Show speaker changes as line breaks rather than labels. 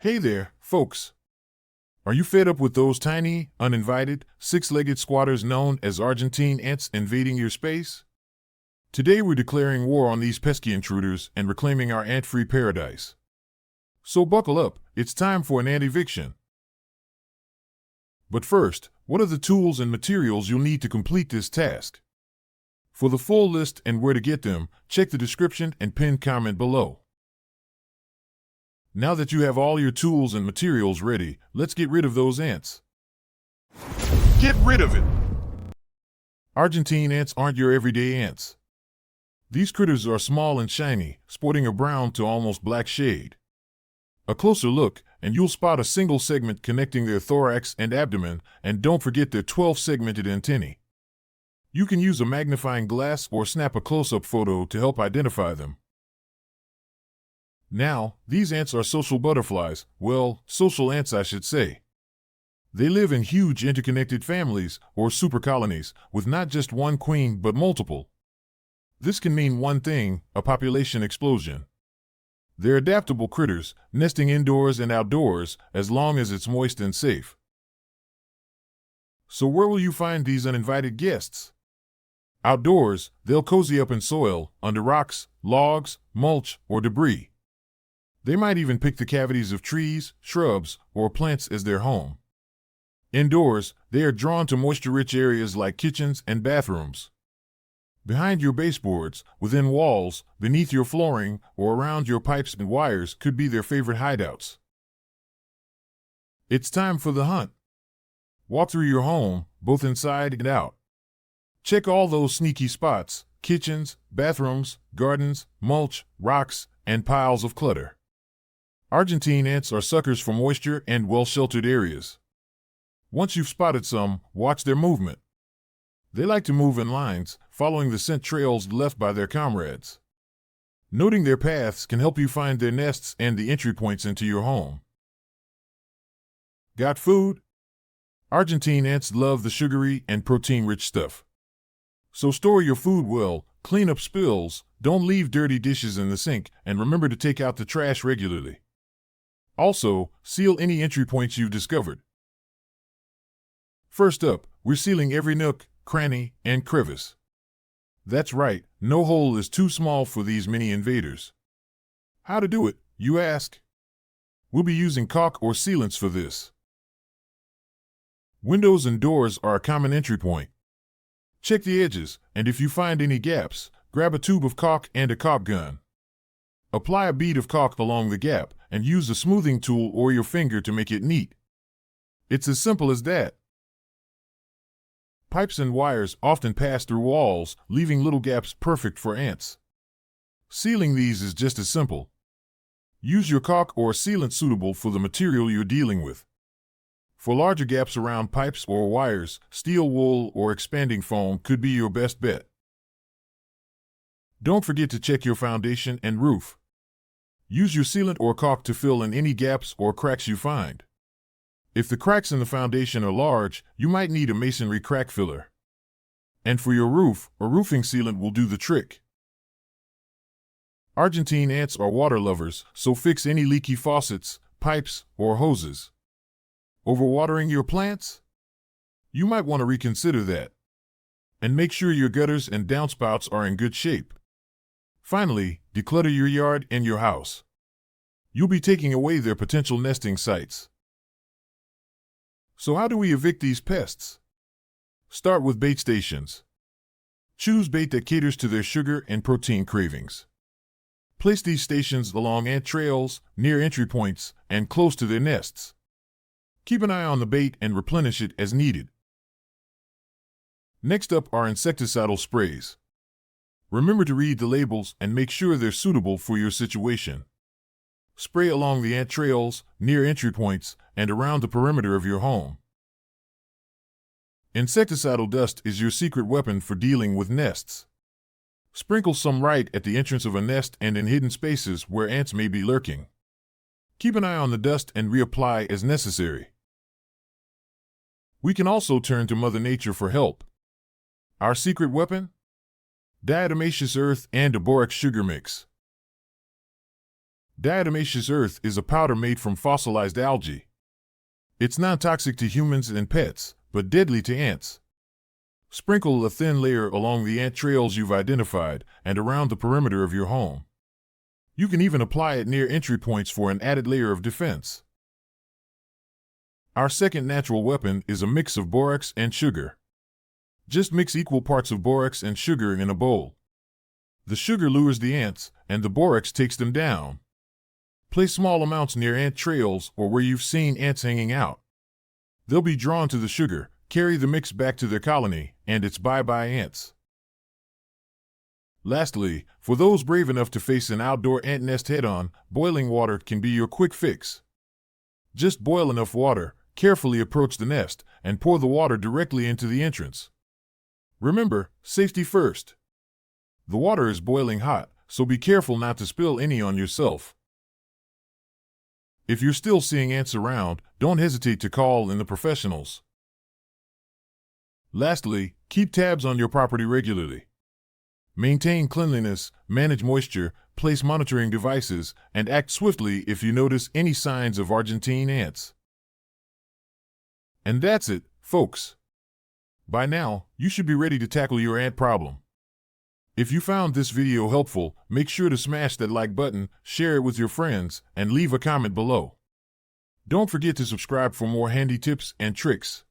Hey there, folks. Are you fed up with those tiny, uninvited, six-legged squatters known as Argentine ants invading your space? Today we're declaring war on these pesky intruders and reclaiming our ant-free paradise. So buckle up, it's time for an ant eviction. But first, what are the tools and materials you'll need to complete this task? For the full list and where to get them, check the description and pinned comment below. Now that you have all your tools and materials ready, let's get rid of those ants. Get rid of it! Argentine ants aren't your everyday ants. These critters are small and shiny, sporting a brown to almost black shade. A closer look, and you'll spot a single segment connecting their thorax and abdomen, and don't forget their 12-segmented antennae. You can use a magnifying glass or snap a close-up photo to help identify them. Now, these ants are social butterflies, well, social ants I should say. They live in huge interconnected families, or supercolonies, with not just one queen but multiple. This can mean one thing, a population explosion. They're adaptable critters, nesting indoors and outdoors, as long as it's moist and safe. So where will you find these uninvited guests? Outdoors, they'll cozy up in soil, under rocks, logs, mulch, or debris. They might even pick the cavities of trees, shrubs, or plants as their home. Indoors, they are drawn to moisture-rich areas like kitchens and bathrooms. Behind your baseboards, within walls, beneath your flooring, or around your pipes and wires could be their favorite hideouts. It's time for the hunt. Walk through your home, both inside and out. Check all those sneaky spots: kitchens, bathrooms, gardens, mulch, rocks, and piles of clutter. Argentine ants are suckers for moisture and well-sheltered areas. Once you've spotted some, watch their movement. They like to move in lines, following the scent trails left by their comrades. Noting their paths can help you find their nests and the entry points into your home. Got food? Argentine ants love the sugary and protein-rich stuff. So store your food well, clean up spills, don't leave dirty dishes in the sink, and remember to take out the trash regularly. Also, seal any entry points you've discovered. First up, we're sealing every nook, cranny, and crevice. That's right, no hole is too small for these mini invaders. How to do it, you ask? We'll be using caulk or sealants for this. Windows and doors are a common entry point. Check the edges, and if you find any gaps, grab a tube of caulk and a caulk gun. Apply a bead of caulk along the gap, and use a smoothing tool or your finger to make it neat. It's as simple as that. Pipes and wires often pass through walls, leaving little gaps perfect for ants. Sealing these is just as simple. Use your caulk or sealant suitable for the material you're dealing with. For larger gaps around pipes or wires, steel wool or expanding foam could be your best bet. Don't forget to check your foundation and roof. Use your sealant or caulk to fill in any gaps or cracks you find. If the cracks in the foundation are large, you might need a masonry crack filler. And for your roof, a roofing sealant will do the trick. Argentine ants are water lovers, so fix any leaky faucets, pipes, or hoses. Overwatering your plants? You might want to reconsider that. And make sure your gutters and downspouts are in good shape. Finally, declutter your yard and your house. You'll be taking away their potential nesting sites. So how do we evict these pests? Start with bait stations. Choose bait that caters to their sugar and protein cravings. Place these stations along ant trails, near entry points, and close to their nests. Keep an eye on the bait and replenish it as needed. Next up are insecticidal sprays. Remember to read the labels and make sure they're suitable for your situation. Spray along the ant trails, near entry points, and around the perimeter of your home. Insecticidal dust is your secret weapon for dealing with nests. Sprinkle some right at the entrance of a nest and in hidden spaces where ants may be lurking. Keep an eye on the dust and reapply as necessary. We can also turn to Mother Nature for help. Our secret weapon? Diatomaceous earth and a borax sugar mix. Diatomaceous earth is a powder made from fossilized algae. It's non-toxic to humans and pets, but deadly to ants. Sprinkle a thin layer along the ant trails you've identified and around the perimeter of your home. You can even apply it near entry points for an added layer of defense. Our second natural weapon is a mix of borax and sugar. Just mix equal parts of borax and sugar in a bowl. The sugar lures the ants, and the borax takes them down. Place small amounts near ant trails or where you've seen ants hanging out. They'll be drawn to the sugar, carry the mix back to their colony, and it's bye-bye ants. Lastly, for those brave enough to face an outdoor ant nest head-on, boiling water can be your quick fix. Just boil enough water, carefully approach the nest, and pour the water directly into the entrance. Remember, safety first. The water is boiling hot, so be careful not to spill any on yourself. If you're still seeing ants around, don't hesitate to call in the professionals. Lastly, keep tabs on your property regularly. Maintain cleanliness, manage moisture, place monitoring devices, and act swiftly if you notice any signs of Argentine ants. And that's it, folks. By now, you should be ready to tackle your ant problem. If you found this video helpful, make sure to smash that like button, share it with your friends, and leave a comment below. Don't forget to subscribe for more handy tips and tricks.